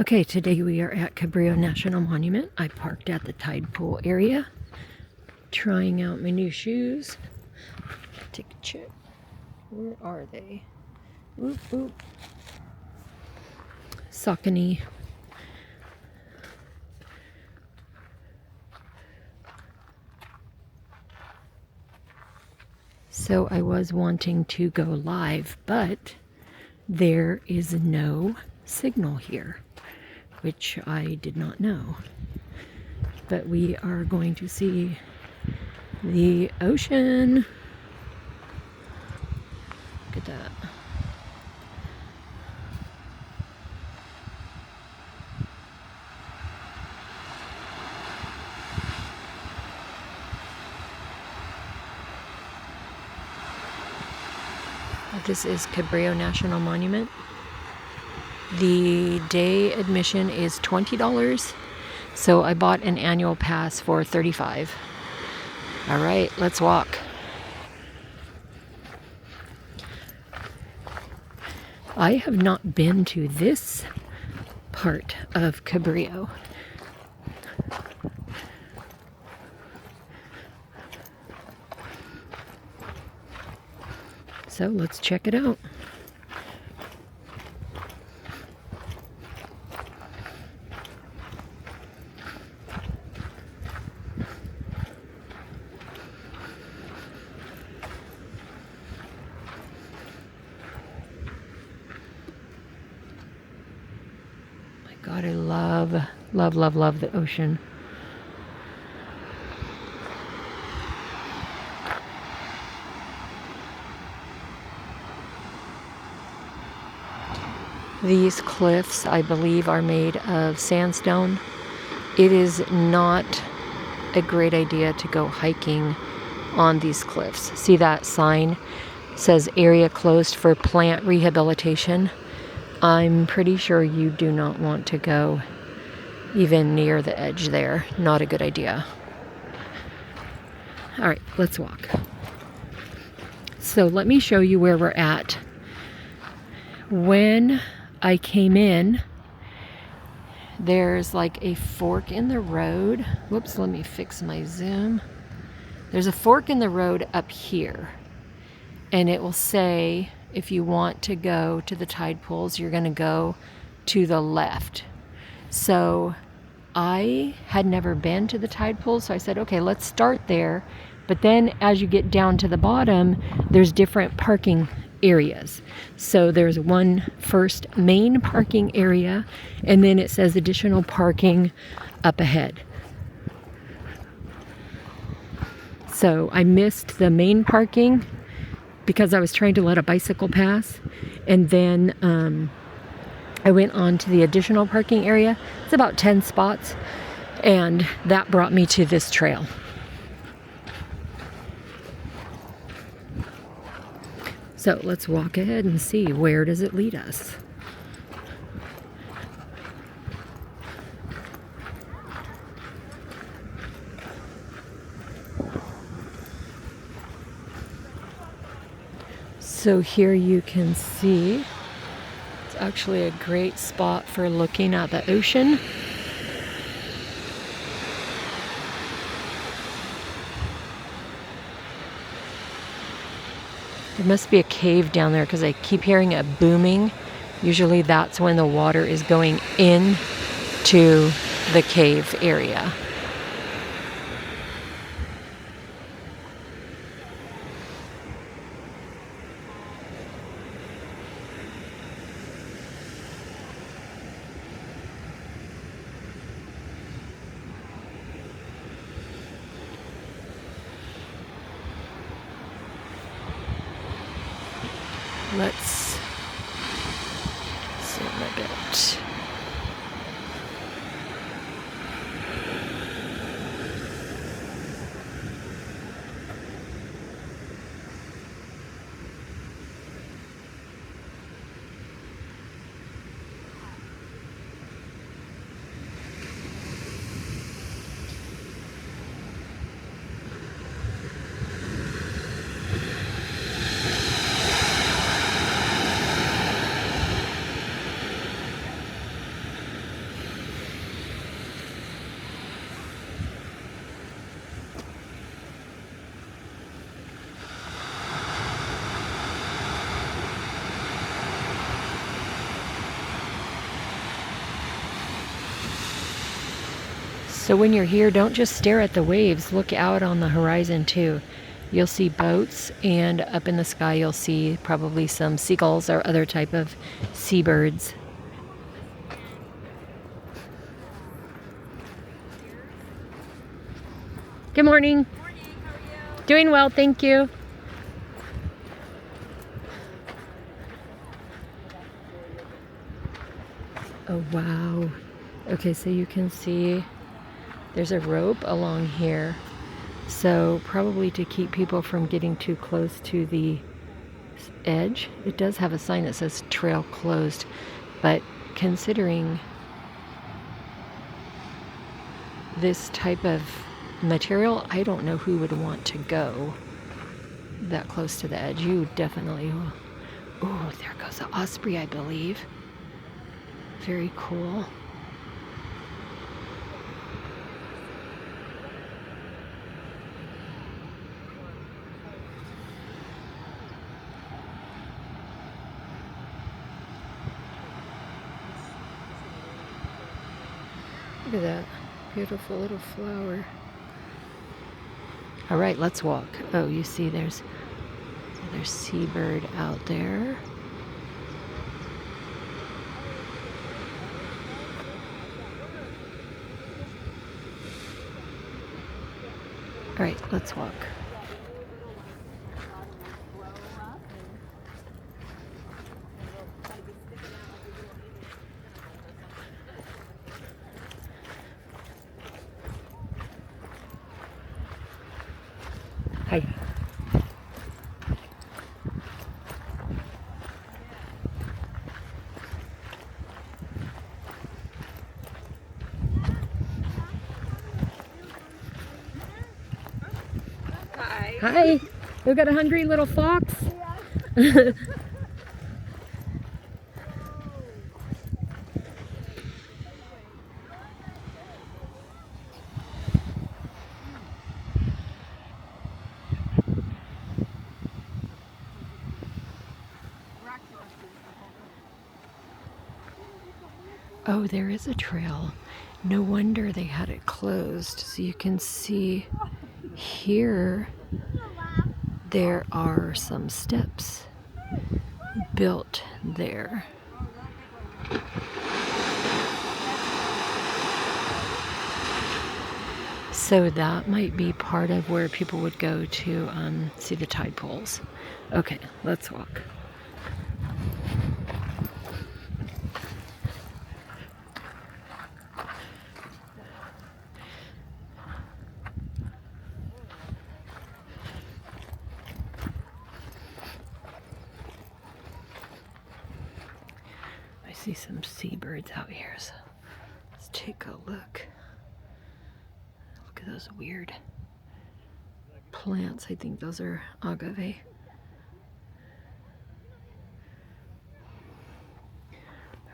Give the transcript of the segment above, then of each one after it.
Okay, today we are at Cabrillo National Monument. I parked at the tide pool area, trying out my new shoes. Take a check. Where are they? Whoop, whoop. Saucony. So I was wanting to go live, but there is no signal here, which I did not know. But we are going to see the ocean. Look at that. This is Cabrillo National Monument. The day admission is $20, so I bought an annual pass for $35. All right, let's walk. I have not been to this part of Cabrillo. So let's check it out. My God, I love, love, love, love the ocean. These cliffs, I believe, are made of sandstone. It is not a great idea to go hiking on these cliffs. See that sign? It says area closed for plant rehabilitation. I'm pretty sure you do not want to go even near the edge there. Not a good idea. All right, let's walk. So let me show you where we're at. When I came in, there's like a fork in the road. Whoops, let me fix my zoom. There's a fork in the road up here, and it will say if you want to go to the tide pools, you're going to go to the left. So I had never been to the tide pools, so I said, okay, let's start there. But then as you get down to the bottom, there's different parking areas. So there's one first main parking area, and then it says additional parking up ahead. So I missed the main parking because I was trying to let a bicycle pass, and then I went on to the additional parking area. It's about 10 spots, and that brought me to this trail. So let's walk ahead and see, where does it lead us? So here you can see, it's actually a great spot for looking at the ocean. There must be a cave down there because I keep hearing a booming. Usually that's when the water is going in to the cave area. Let's zoom a bit. So when you're here, don't just stare at the waves. Look out on the horizon too. You'll see boats, and up in the sky you'll see probably some seagulls or other type of seabirds. Good morning. Morning, how are you? Doing well, thank you. Oh wow. Okay, so you can see there's a rope along here. So probably to keep people from getting too close to the edge. It does have a sign that says trail closed, but considering this type of material, I don't know who would want to go that close to the edge. You definitely will. Oh, there goes the osprey, I believe. Very cool. Look at that beautiful little flower. All right, let's walk. Oh, you see there's seabird out there. All right, let's walk. Hi. Hi. Hi. We got a hungry little fox. Oh, there is a trail. No wonder they had it closed. So you can see here there are some steps built there. So that might be part of where people would go to see the tide pools. Okay, let's walk. I see some seabirds out here, so let's take a look. Look at those weird plants. I think those are agave.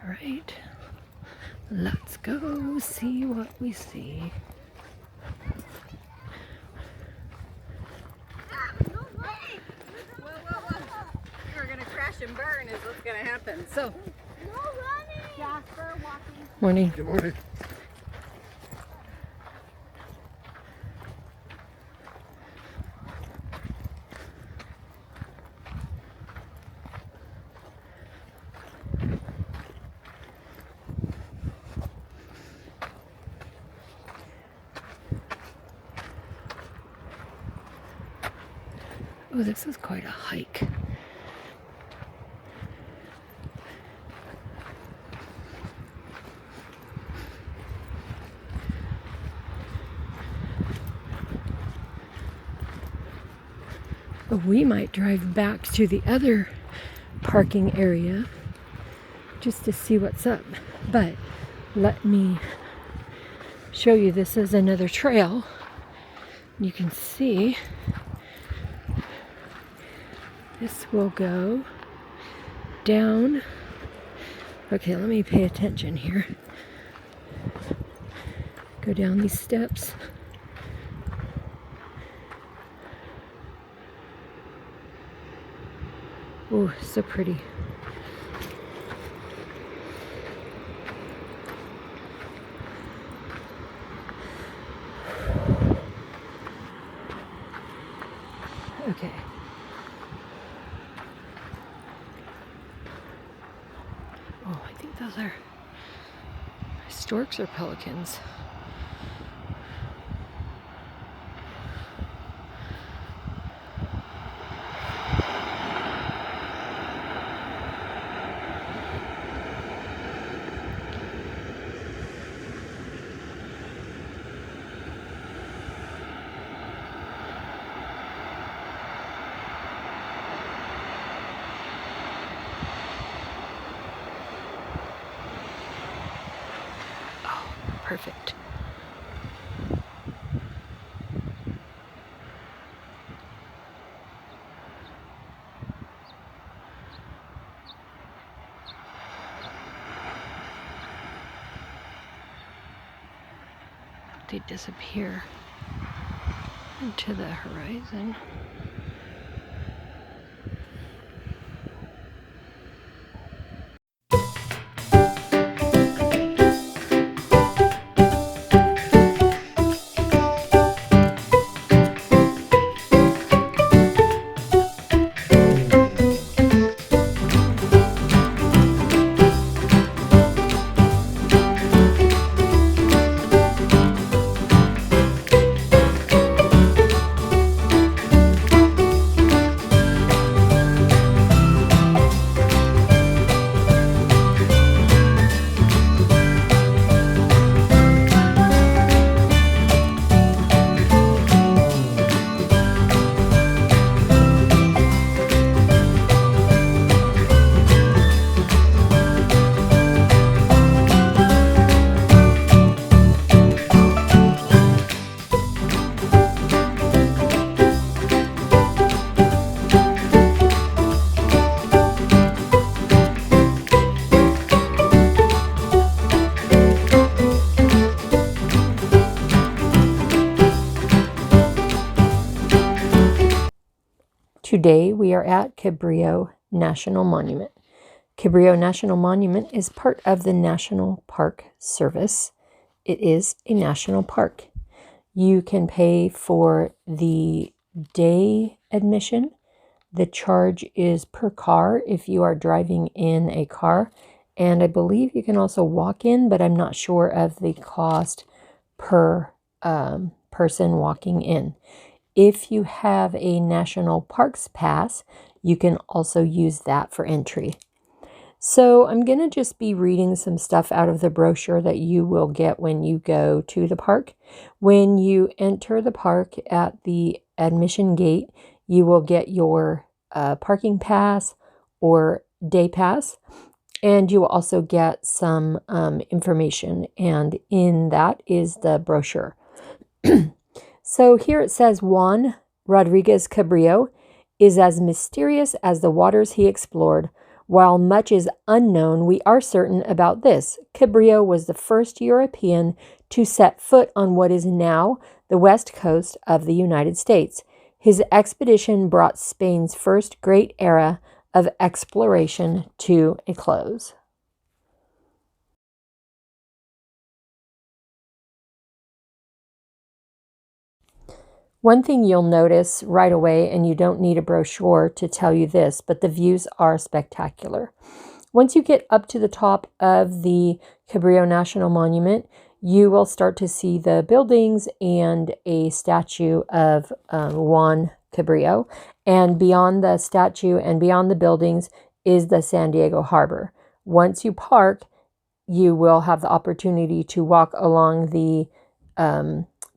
All right, let's go see what we see. We're gonna crash and burn is what's gonna happen. So, no running. Jasper walking. Morning. Good morning. Oh, this is quite a hike. We might drive back to the other parking area just to see what's up. But let me show you, this is another trail. You can see this will go down. Okay, let me pay attention here. Go down these steps. Oh, so pretty. storks or pelicans? Perfect. They disappear into the horizon. Today we are at Cabrillo National Monument. Cabrillo National Monument is part of the National Park Service. It is a national park. You can pay for the day admission. The charge is per car if you are driving in a car. And I believe you can also walk in, but I'm not sure of the cost per person walking in. If you have a National Parks Pass, you can also use that for entry. So I'm going to just be reading some stuff out of the brochure that you will get when you go to the park. When you enter the park at the admission gate, you will get your parking pass or day pass, and you will also get some information, and in that is the brochure. So here it says Juan Rodriguez Cabrillo is as mysterious as the waters he explored. While much is unknown, we are certain about this. Cabrillo was the first European to set foot on what is now the west coast of the United States. His expedition brought Spain's first great era of exploration to a close. One thing you'll notice right away, and you don't need a brochure to tell you this, but the views are spectacular. Once you get up to the top of the Cabrillo National Monument, you will start to see the buildings and a statue of Juan Cabrillo. And beyond the statue and beyond the buildings is the San Diego Harbor. Once you park, you will have the opportunity to walk along the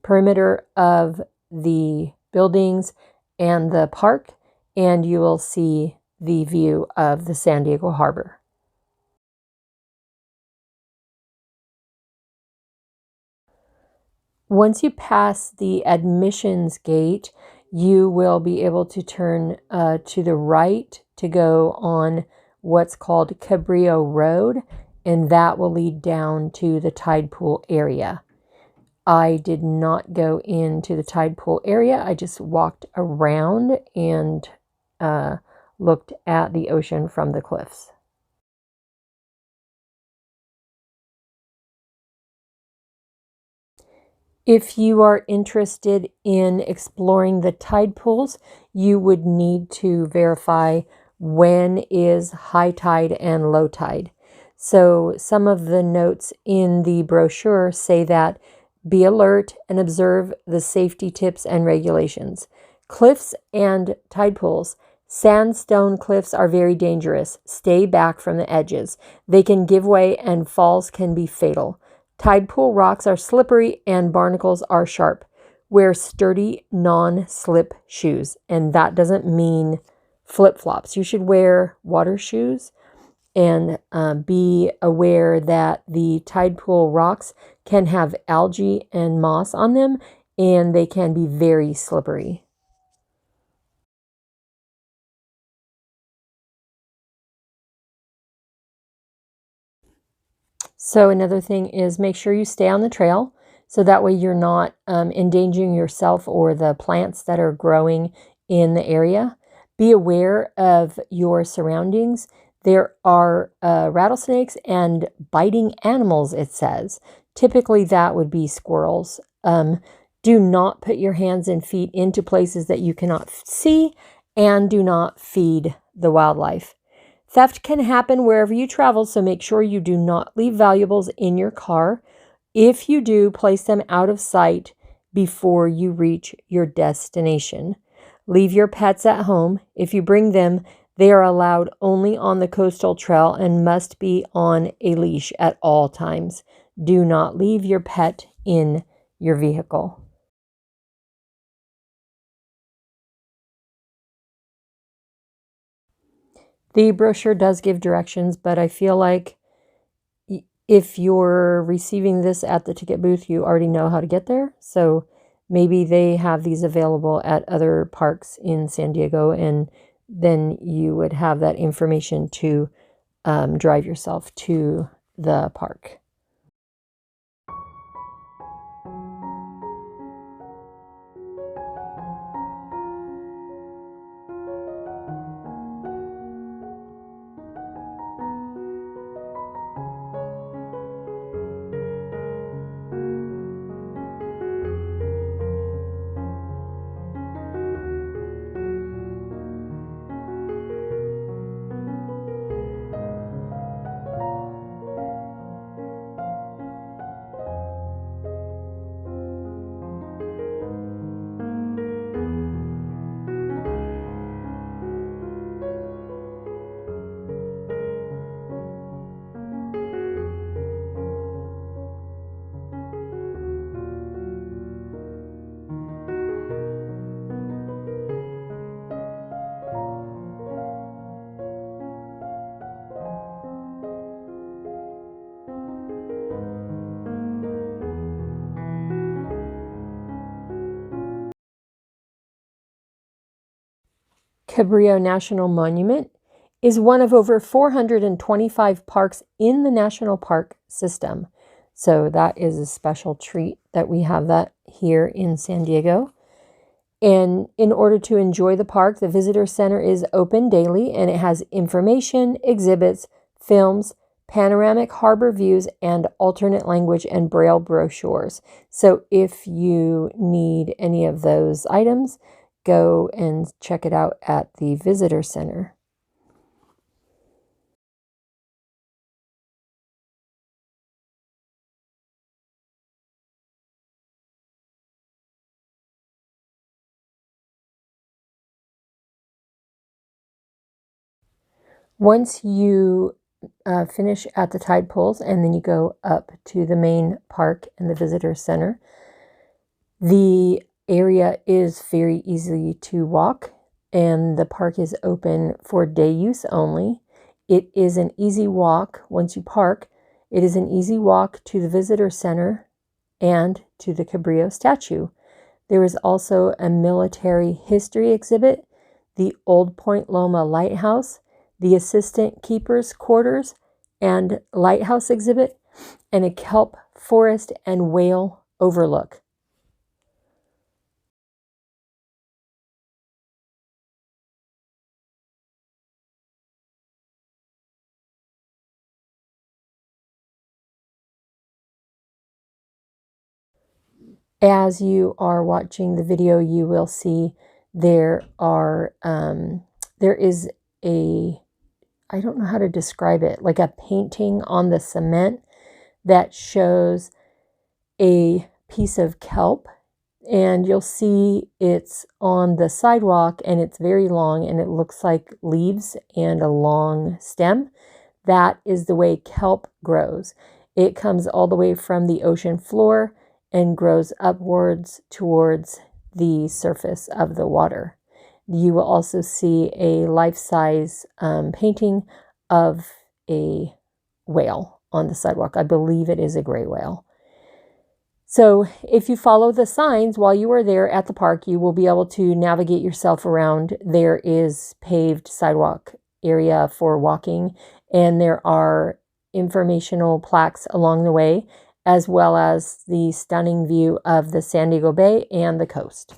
perimeter of the buildings and the park, and you will see the view of the San Diego Harbor. Once you pass the admissions gate, you will be able to turn to the right to go on what's called Cabrillo Road, and that will lead down to the tide pool area. I did not go into the tide pool area. I just walked around and looked at the ocean from the cliffs. If you are interested in exploring the tide pools, you would need to verify when is high tide and low tide. So some of the notes in the brochure say that be alert and observe the safety tips and regulations. Cliffs and tide pools. Sandstone cliffs are very dangerous. Stay back from the edges. They can give way and falls can be fatal. Tide pool rocks are slippery and barnacles are sharp. Wear sturdy, non-slip shoes. And that doesn't mean flip-flops. You should wear water shoes and be aware that the tide pool rocks can have algae and moss on them, and they can be very slippery. So another thing is make sure you stay on the trail, so that way you're not endangering yourself or the plants that are growing in the area. Be aware of your surroundings. There are rattlesnakes and biting animals, it says. Typically that would be squirrels. Do not put your hands and feet into places that you cannot see, and do not feed the wildlife. Theft can happen wherever you travel, so make sure you do not leave valuables in your car. If you do, place them out of sight before you reach your destination. Leave your pets at home. If you bring them, they are allowed only on the coastal trail and must be on a leash at all times. Do not leave your pet in your vehicle. The brochure does give directions, but I feel like if you're receiving this at the ticket booth, you already know how to get there. So maybe they have these available at other parks in San Diego, and then you would have that information to drive yourself to the park. Cabrillo National Monument is one of over 425 parks in the national park system. So that is a special treat that we have that here in San Diego. And in order to enjoy the park, the visitor center is open daily, and it has information, exhibits, films, panoramic harbor views, and alternate language and braille brochures. So if you need any of those items, go and check it out at the visitor center. Once you finish at the tide pools and then you go up to the main park and the visitor center, the area is very easy to walk, and the park is open for day use only. It is an easy walk once you park. It is an easy walk to the visitor center and to the Cabrillo statue. There is also a military history exhibit, the Old Point Loma lighthouse, the assistant keeper's quarters and lighthouse exhibit, and a kelp forest and whale overlook. As you are watching the video, you will see there is a I don't know how to describe it, like a painting on the cement that shows a piece of kelp, and you'll see it's on the sidewalk and it's very long and it looks like leaves and a long stem. That is the way kelp grows. It comes all the way from the ocean floor and grows upwards towards the surface of the water. You will also see a life-size painting of a whale on the sidewalk. I believe it is a gray whale. So if you follow the signs while you are there at the park, you will be able to navigate yourself around. There is paved sidewalk area for walking, and there are informational plaques along the way, as well as the stunning view of the San Diego Bay and the coast.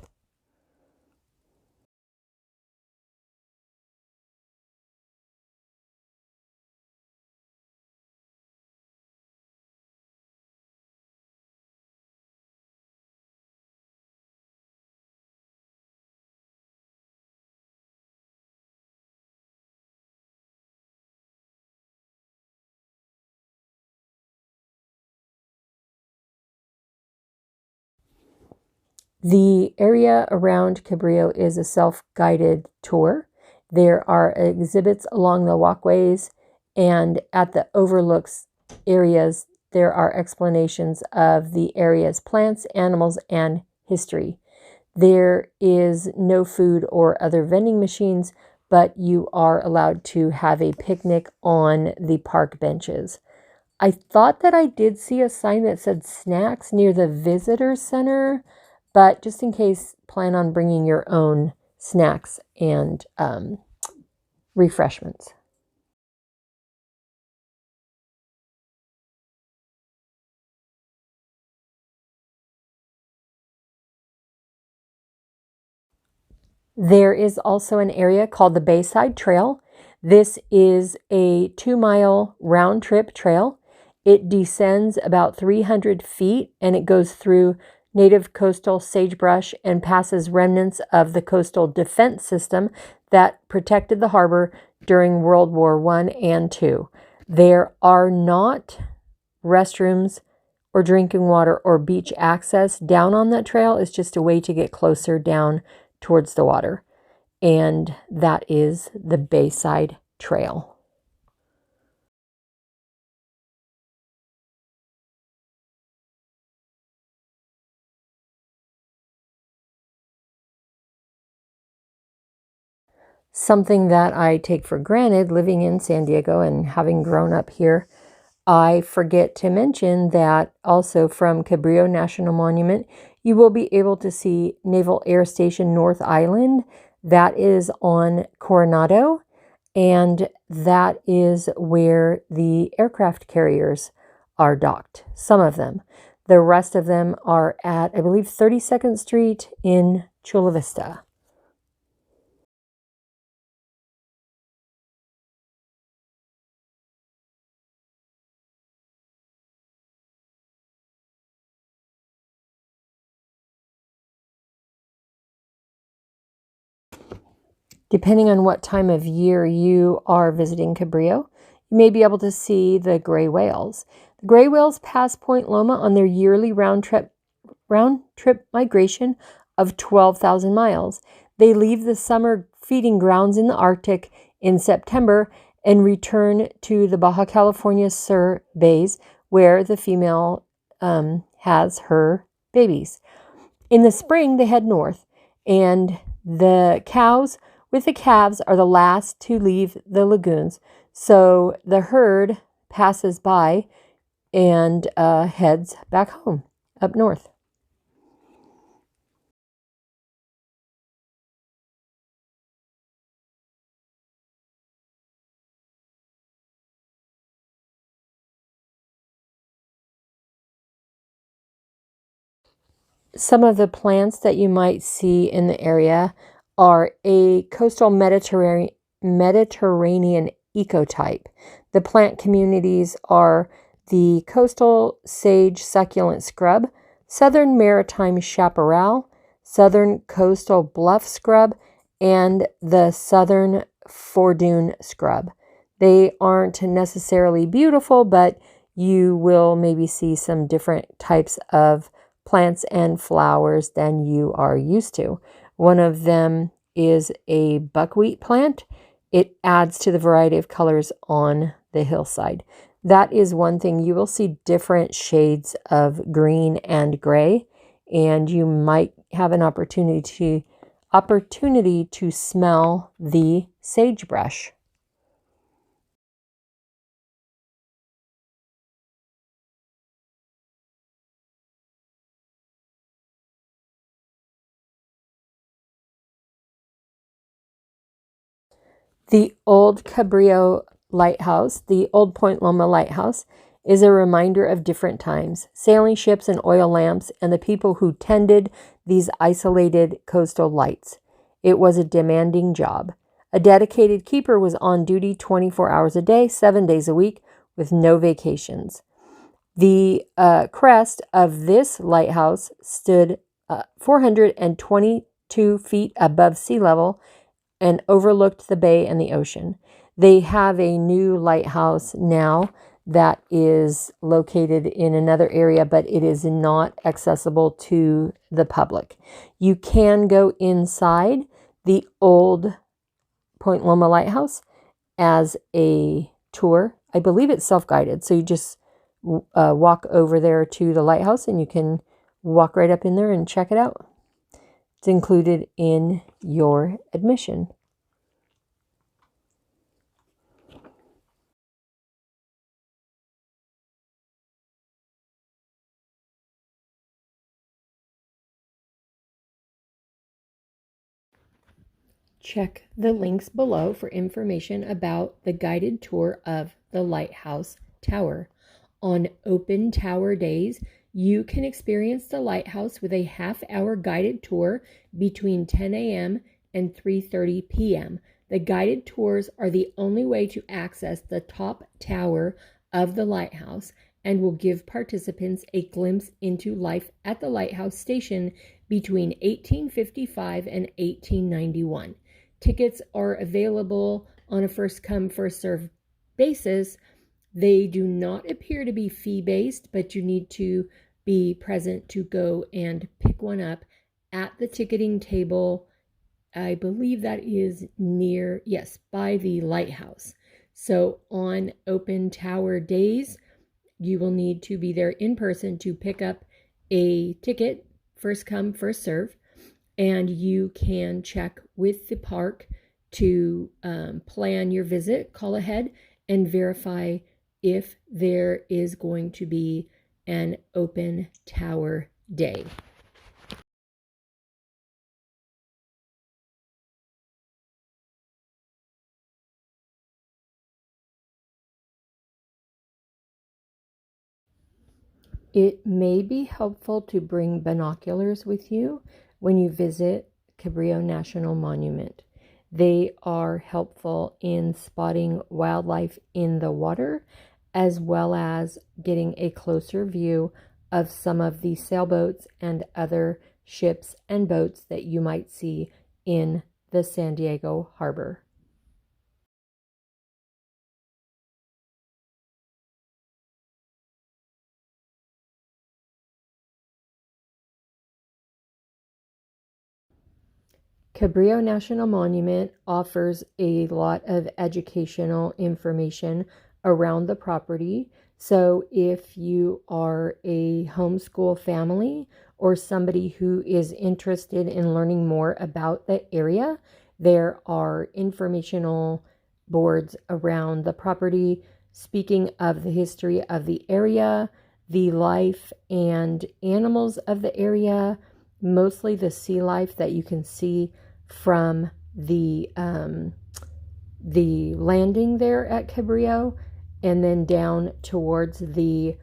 The area around Cabrillo is a self-guided tour. There are exhibits along the walkways, and at the overlooks areas, there are explanations of the area's plants, animals, and history. There is no food or other vending machines, but you are allowed to have a picnic on the park benches. I thought that I did see a sign that said snacks near the visitor center, but just in case, plan on bringing your own snacks and refreshments. There is also an area called the Bayside Trail. This is a 2-mile round trip trail. It descends about 300 feet and it goes through native coastal sagebrush and passes remnants of the coastal defense system that protected the harbor during World War I and II. There are not restrooms or drinking water or beach access down on that trail. It's just a way to get closer down towards the water. And that is the Bayside Trail. Something that I take for granted living in San Diego and having grown up here, I forget to mention that also from Cabrillo National Monument, you will be able to see Naval Air Station North Island. That is on Coronado, and that is where the aircraft carriers are docked, some of them. The rest of them are at, I believe, 32nd Street in Chula Vista. Depending on what time of year you are visiting Cabrillo, you may be able to see the gray whales. The gray whales pass Point Loma on their yearly round trip migration of 12,000 miles. They leave the summer feeding grounds in the Arctic in September and return to the Baja California Sur bays where the female has her babies. In the spring, they head north, and the cows with the calves are the last to leave the lagoons. So the herd passes by and heads back home up north. Some of the plants that you might see in the area are a coastal Mediterranean ecotype. The plant communities are the coastal sage succulent scrub, southern maritime chaparral, southern coastal bluff scrub, and the southern fordune scrub. They aren't necessarily beautiful, but you will maybe see some different types of plants and flowers than you are used to. One of them is a buckwheat plant. It adds to the variety of colors on the hillside. That is one thing. You will see different shades of green and gray, and you might have an opportunity to smell the sagebrush. The old Cabrillo lighthouse, the old Point Loma lighthouse, is a reminder of different times, sailing ships and oil lamps, and the people who tended these isolated coastal lights. It was a demanding job. A dedicated keeper was on duty 24 hours a day, 7 days a week, with no vacations. The crest of this lighthouse stood 422 feet above sea level and overlooked the bay and the ocean. They have a new lighthouse now that is located in another area, but it is not accessible to the public. You can go inside the old Point Loma Lighthouse as a tour. I believe it's self-guided, so you just walk over there to the lighthouse and you can walk right up in there and check it out. It's included in your admission. Check the links below for information about the guided tour of the Lighthouse Tower. On open tower days, you can experience the lighthouse with a half-hour guided tour between 10 a.m. and 3:30 p.m. The guided tours are the only way to access the top tower of the lighthouse and will give participants a glimpse into life at the lighthouse station between 1855 and 1891. Tickets are available on a first-come, first-served basis. They do not appear to be fee-based, but you need to be present to go and pick one up at the ticketing table. I believe that is near, yes, by the lighthouse. So on open tower days, you will need to be there in person to pick up a ticket, first come, first serve. And you can check with the park to plan your visit, call ahead, and verify if there is going to be an open tower day. It may be helpful to bring binoculars with you when you visit Cabrillo National Monument. They are helpful in spotting wildlife in the water, as well as getting a closer view of some of the sailboats and other ships and boats that you might see in the San Diego harbor. Cabrillo National Monument offers a lot of educational information around the property. So if you are a homeschool family or somebody who is interested in learning more about the area, there are informational boards around the property speaking of the history of the area, the life and animals of the area, mostly the sea life that you can see from the landing there at Cabrillo, and then down towards the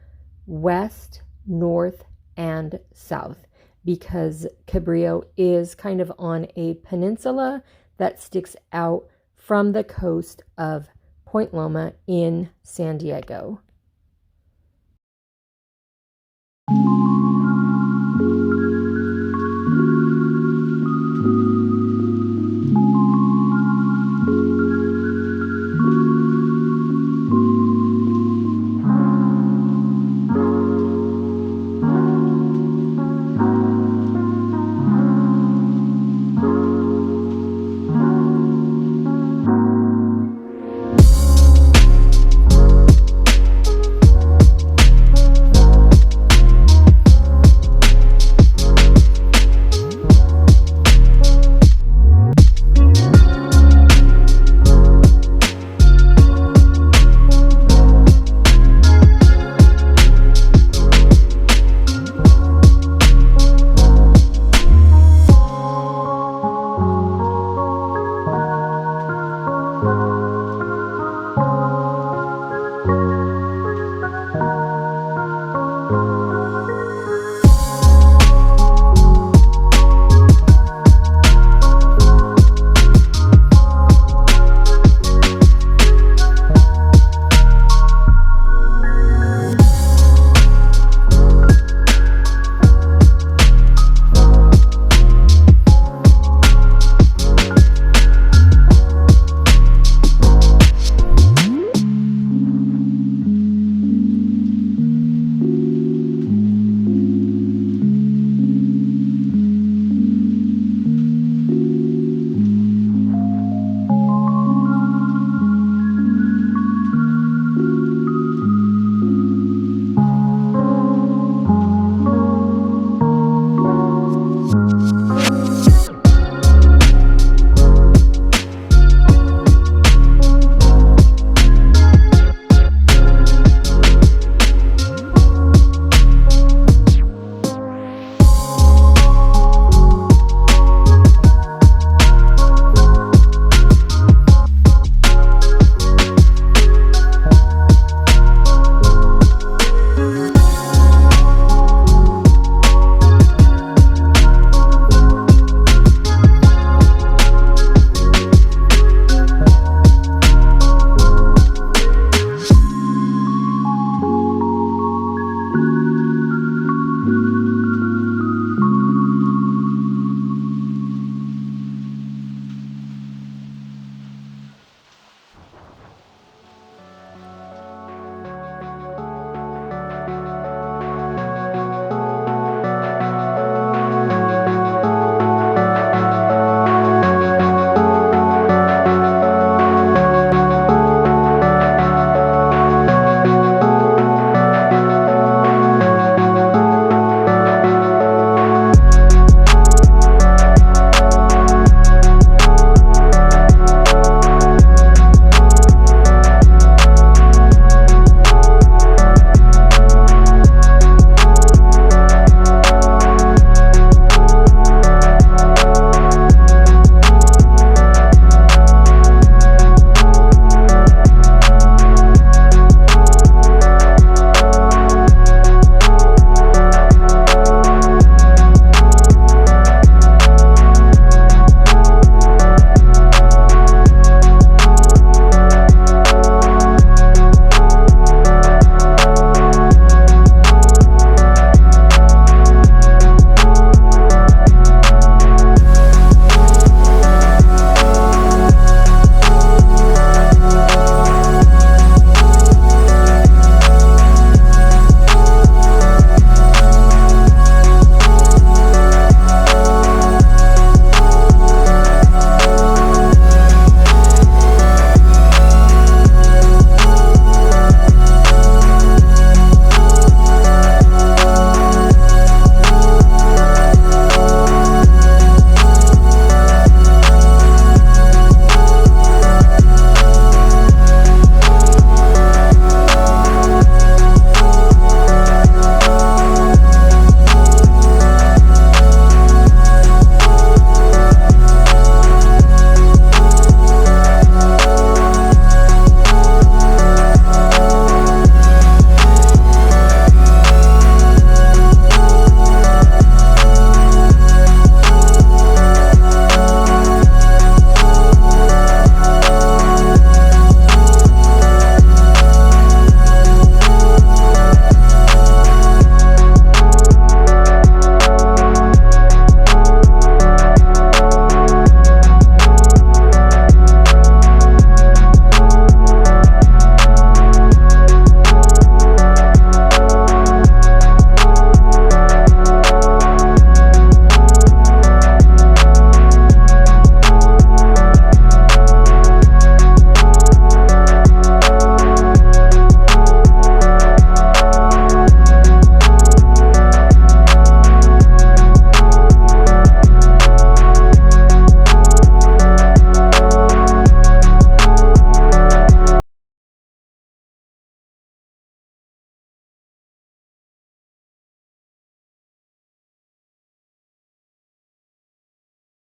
west, north, and south, because Cabrillo is kind of on a peninsula that sticks out from the coast of Point Loma in San Diego.